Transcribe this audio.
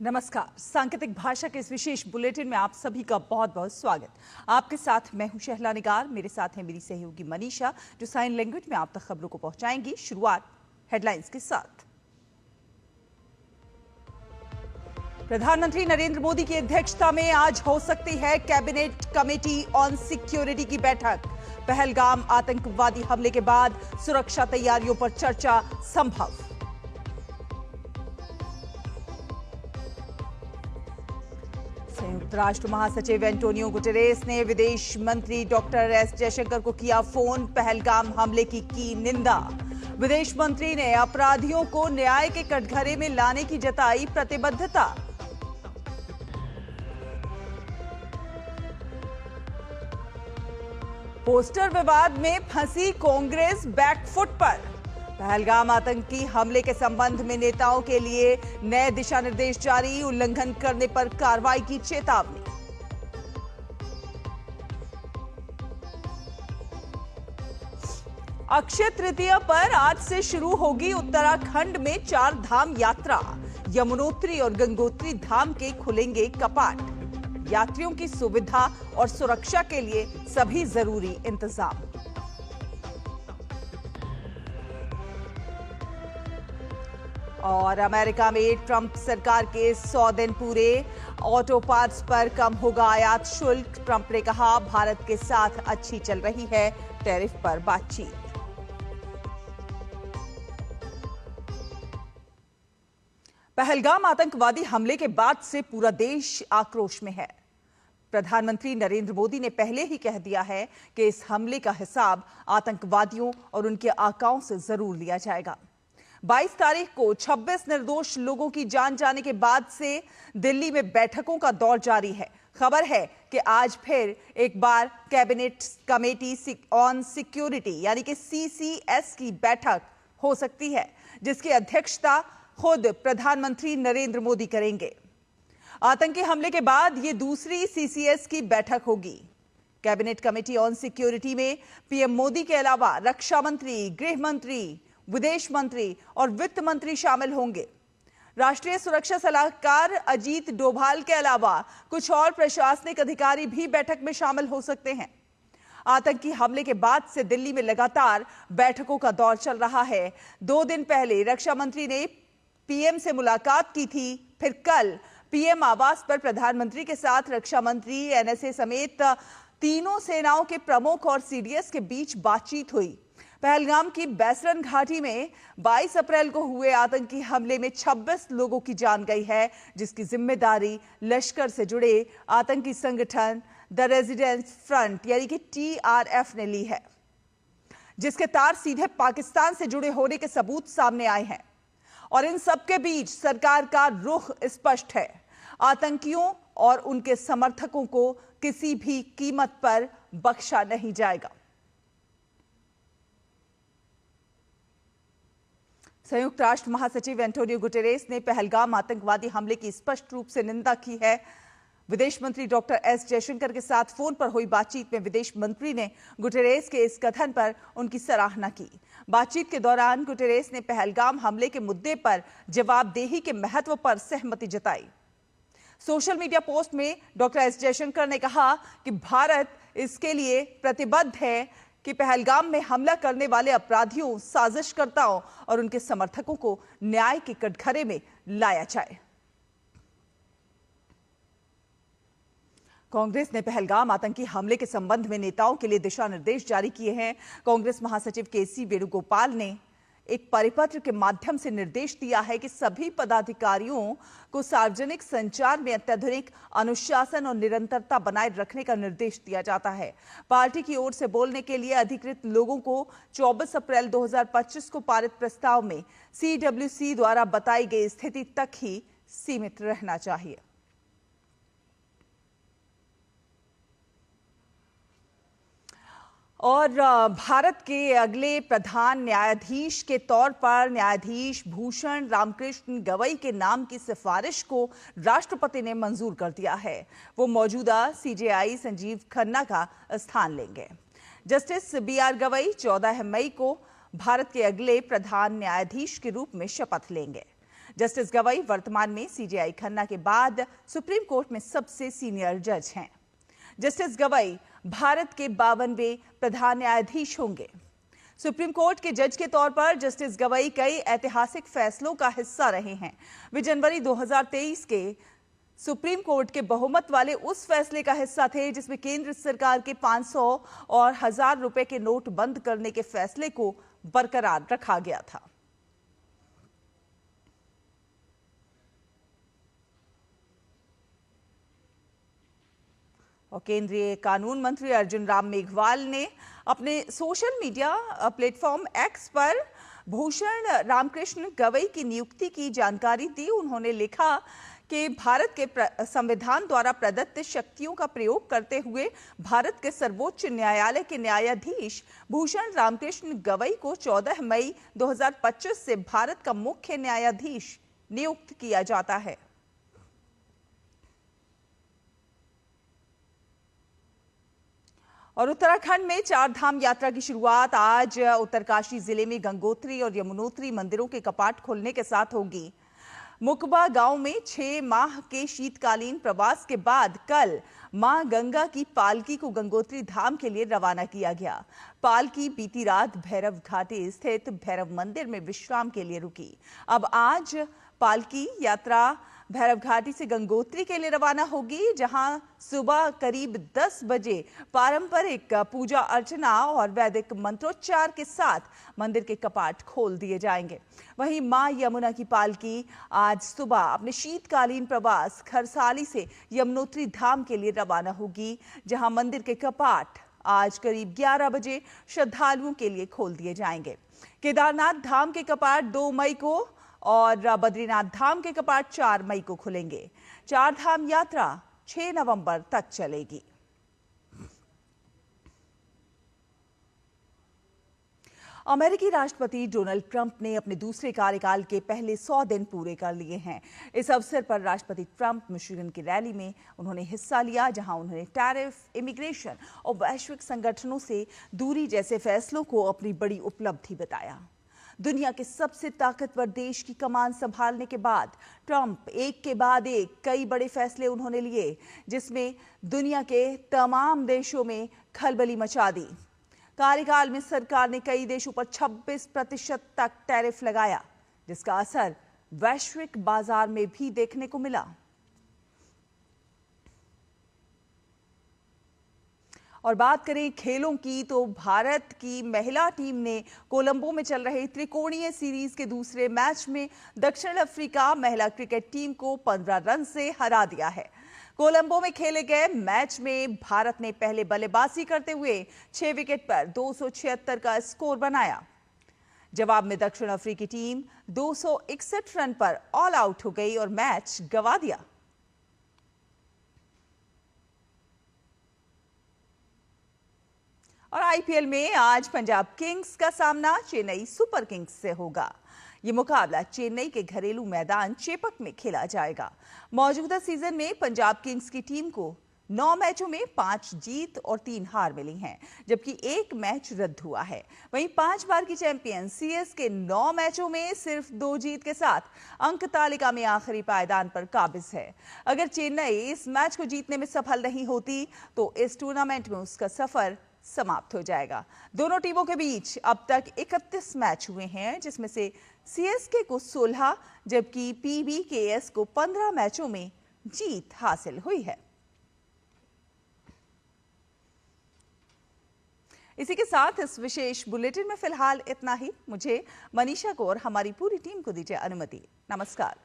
नमस्कार। सांकेतिक भाषा के इस विशेष बुलेटिन में आप सभी का बहुत बहुत स्वागत। आपके साथ मैं हूं शहला निगार, मेरे साथ है मेरी सहयोगी मनीषा जो साइन लैंग्वेज में आप तक खबरों को पहुंचाएंगी। शुरुआत हेडलाइंस के साथ। प्रधानमंत्री नरेंद्र मोदी की अध्यक्षता में आज हो सकती है कैबिनेट कमेटी ऑन सिक्योरिटी की बैठक। पहलगाम आतंकवादी हमले के बाद सुरक्षा तैयारियों पर चर्चा संभव। संयुक्त राष्ट्र महासचिव एंटोनियो गुटेरेस ने विदेश मंत्री डॉक्टर एस जयशंकर को किया फोन। पहलगाम हमले की निंदा। विदेश मंत्री ने अपराधियों को न्याय के कटघरे में लाने की जताई प्रतिबद्धता। पोस्टर विवाद में फंसी कांग्रेस बैकफुट पर। पहलगाम आतंकी हमले के संबंध में नेताओं के लिए नए दिशा निर्देश जारी। उल्लंघन करने पर कार्रवाई की चेतावनी। अक्षय तृतीया पर आज से शुरू होगी उत्तराखंड में 4 धाम यात्रा। यमुनोत्री और गंगोत्री धाम के खुलेंगे कपाट। यात्रियों की सुविधा और सुरक्षा के लिए सभी जरूरी इंतजाम। और अमेरिका में ट्रंप सरकार के 100 दिन पूरे। ऑटो पार्ट्स पर कम होगा आयात शुल्क। ट्रंप ने कहा भारत के साथ अच्छी चल रही है टैरिफ पर बातचीत। पहलगाम आतंकवादी हमले के बाद से पूरा देश आक्रोश में है। प्रधानमंत्री नरेंद्र मोदी ने पहले ही कह दिया है कि इस हमले का हिसाब आतंकवादियों और उनके आकाओं से जरूर लिया जाएगा। 22 तारीख को 26 निर्दोष लोगों की जान जाने के बाद से दिल्ली में बैठकों का दौर जारी है। खबर है कि आज फिर एक बार कैबिनेट कमेटी ऑन सिक्योरिटी यानी कि CCS की बैठक हो सकती है, जिसकी अध्यक्षता खुद प्रधानमंत्री नरेंद्र मोदी करेंगे। आतंकी हमले के बाद ये दूसरी CCS की बैठक होगी। कैबिनेट कमेटी ऑन सिक्योरिटी में पीएम मोदी के अलावा रक्षा मंत्री, गृह मंत्री, विदेश मंत्री और वित्त मंत्री शामिल होंगे। राष्ट्रीय सुरक्षा सलाहकार अजीत डोभाल के अलावा कुछ और प्रशासनिक अधिकारी भी बैठक में शामिल हो सकते हैं। आतंकी हमले के बाद से दिल्ली में लगातार बैठकों का दौर चल रहा है। 2 दिन पहले रक्षा मंत्री ने पीएम से मुलाकात की थी। फिर कल पीएम आवास पर प्रधानमंत्री के साथ रक्षा मंत्री, NSA समेत तीनों सेनाओं के प्रमुख और CDS के बीच बातचीत हुई। पहलगाम की बैसरन घाटी में 22 अप्रैल को हुए आतंकी हमले में 26 लोगों की जान गई है, जिसकी जिम्मेदारी लश्कर से जुड़े आतंकी संगठन द रेजिडेंस फ्रंट यानी कि TRF ने ली है, जिसके तार सीधे पाकिस्तान से जुड़े होने के सबूत सामने आए हैं। और इन सबके बीच सरकार का रुख स्पष्ट है। आतंकियों और उनके समर्थकों को किसी भी कीमत पर बख्शा नहीं जाएगा। संयुक्त राष्ट्र महासचिव एंटोनियो गुटेरेस ने पहलगाम आतंकवादी हमले की स्पष्ट रूप से निंदा की है। विदेश मंत्री डॉक्टर एस जयशंकर के साथ फोन पर हुई बातचीत में विदेश मंत्री ने गुटेरेस के इस कथन पर उनकी सराहना की। बातचीत के दौरान गुटेरेस ने पहलगाम हमले के मुद्दे पर जवाबदेही के महत्व पर सहमति जताई। सोशल मीडिया पोस्ट में डॉक्टर एस जयशंकर ने कहा कि भारत इसके लिए प्रतिबद्ध है कि पहलगाम में हमला करने वाले अपराधियों, साजिशकर्ताओं और उनके समर्थकों को न्याय के कटघरे में लाया जाए। कांग्रेस ने पहलगाम आतंकी हमले के संबंध में नेताओं के लिए दिशा निर्देश जारी किए हैं। कांग्रेस महासचिव KC वेणुगोपाल ने एक परिपत्र के माध्यम से निर्देश दिया है कि सभी पदाधिकारियों को सार्वजनिक संचार में अत्यधिक अनुशासन और निरंतरता बनाए रखने का निर्देश दिया जाता है। पार्टी की ओर से बोलने के लिए अधिकृत लोगों को 24 अप्रैल 2025 को पारित प्रस्ताव में CWC द्वारा बताई गई स्थिति तक ही सीमित रहना चाहिए। और भारत के अगले प्रधान न्यायाधीश के तौर पर न्यायाधीश भूषण रामकृष्ण गवई के नाम की सिफारिश को राष्ट्रपति ने मंजूर कर दिया है। वो मौजूदा CJI संजीव खन्ना का स्थान लेंगे। Justice B R. गवई 14 मई को भारत के अगले प्रधान न्यायाधीश के रूप में शपथ लेंगे। जस्टिस गवई वर्तमान में सीजेआई खन्ना के बाद सुप्रीम कोर्ट में सबसे सीनियर जज हैं। जस्टिस गवई भारत के 52वें प्रधान न्यायाधीश होंगे। सुप्रीम कोर्ट के जज के तौर पर जस्टिस गवई कई ऐतिहासिक फैसलों का हिस्सा रहे हैं। वे जनवरी 2023 के सुप्रीम कोर्ट के बहुमत वाले उस फैसले का हिस्सा थे जिसमें केंद्र सरकार के 500 और 1000 रुपए के नोट बंद करने के फैसले को बरकरार रखा गया था। और केंद्रीय कानून मंत्री अर्जुन राम मेघवाल ने अपने सोशल मीडिया प्लेटफॉर्म एक्स पर भूषण रामकृष्ण गवई की नियुक्ति की जानकारी दी। उन्होंने लिखा कि भारत के संविधान द्वारा प्रदत्त शक्तियों का प्रयोग करते हुए भारत के सर्वोच्च न्यायालय के न्यायाधीश भूषण रामकृष्ण गवई को 14 मई 2025 से भारत का मुख्य न्यायाधीश नियुक्त किया जाता है। और उत्तराखंड में 4 धाम यात्रा की शुरुआत आज उत्तरकाशी जिले में गंगोत्री और यमुनोत्री मंदिरों के कपाट खुलने के साथ होगी। मुकबा गांव में 6 माह के शीतकालीन प्रवास के बाद कल मां गंगा की पालकी को गंगोत्री धाम के लिए रवाना किया गया। पालकी बीती रात भैरव घाटी स्थित भैरव मंदिर में विश्राम के लिए रुकी। अब आज पालकी यात्रा भैरव घाटी से गंगोत्री के लिए रवाना होगी, जहां सुबह करीब 10 बजे पारंपरिक पूजा अर्चना और वैदिक मंत्रोच्चार के साथ मंदिर के कपाट खोल दिए जाएंगे। वहीं मां यमुना की पालकी आज सुबह अपने शीतकालीन प्रवास खरसाली से यमुनोत्री धाम के लिए रवाना होगी, जहां मंदिर के कपाट आज करीब 11 बजे श्रद्धालुओं के लिए खोल दिए जाएंगे। केदारनाथ धाम के कपाट 2 मई को और बद्रीनाथ धाम के कपाट 4 मई को खुलेंगे। 4 धाम यात्रा 6 नवंबर तक चलेगी। अमेरिकी राष्ट्रपति डोनाल्ड ट्रंप ने अपने दूसरे कार्यकाल के पहले 100 दिन पूरे कर लिए हैं। इस अवसर पर राष्ट्रपति ट्रंप मिशिगन की रैली में उन्होंने हिस्सा लिया, जहां उन्होंने टैरिफ, इमिग्रेशन और वैश्विक संगठनों से दूरी जैसे फैसलों को अपनी बड़ी उपलब्धि बताया। दुनिया के सबसे ताकतवर देश की कमान संभालने के बाद ट्रंप एक के बाद एक कई बड़े फैसले उन्होंने लिए, जिसमें दुनिया के तमाम देशों में खलबली मचा दी। कार्यकाल में सरकार ने कई देशों पर 26% तक टैरिफ लगाया, जिसका असर वैश्विक बाजार में भी देखने को मिला। और बात करें खेलों की, तो भारत की महिला टीम ने कोलंबो में चल रहे त्रिकोणीय सीरीज के दूसरे मैच में दक्षिण अफ्रीका महिला क्रिकेट टीम को 15 रन से हरा दिया है। कोलंबो में खेले गए मैच में भारत ने पहले बल्लेबाजी करते हुए 6 विकेट पर 276 का स्कोर बनाया। जवाब में दक्षिण अफ्रीकी टीम 261 रन पर ऑल आउट हो गई और मैच गंवा दिया। और आईपीएल में आज पंजाब किंग्स का सामना चेन्नई सुपर किंग्स से होगा। ये मुकाबला चेन्नई के घरेलू मैदान चेपक में खेला जाएगा। मौजूदा सीजन में पंजाब किंग्स की टीम को 9 मैचों में 5 जीत और 3 हार मिली हैं, जबकि 1 मैच रद्द हुआ है। वहीं 5 बार की चैंपियन सीएसके 9 मैचों में सिर्फ 2 जीत के साथ अंक तालिका में आखिरी पायदान पर काबिज है। अगर चेन्नई इस मैच को जीतने में सफल नहीं होती तो इस टूर्नामेंट में उसका सफर समाप्त हो जाएगा। दोनों टीमों के बीच अब तक 31 मैच हुए हैं, जिसमें से सीएसके को 16 जबकि पीबीकेएस को 15 मैचों में जीत हासिल हुई है। इसी के साथ इस विशेष बुलेटिन में फिलहाल इतना ही। मुझे, मनीषा को और हमारी पूरी टीम को दीजिए अनुमति। नमस्कार।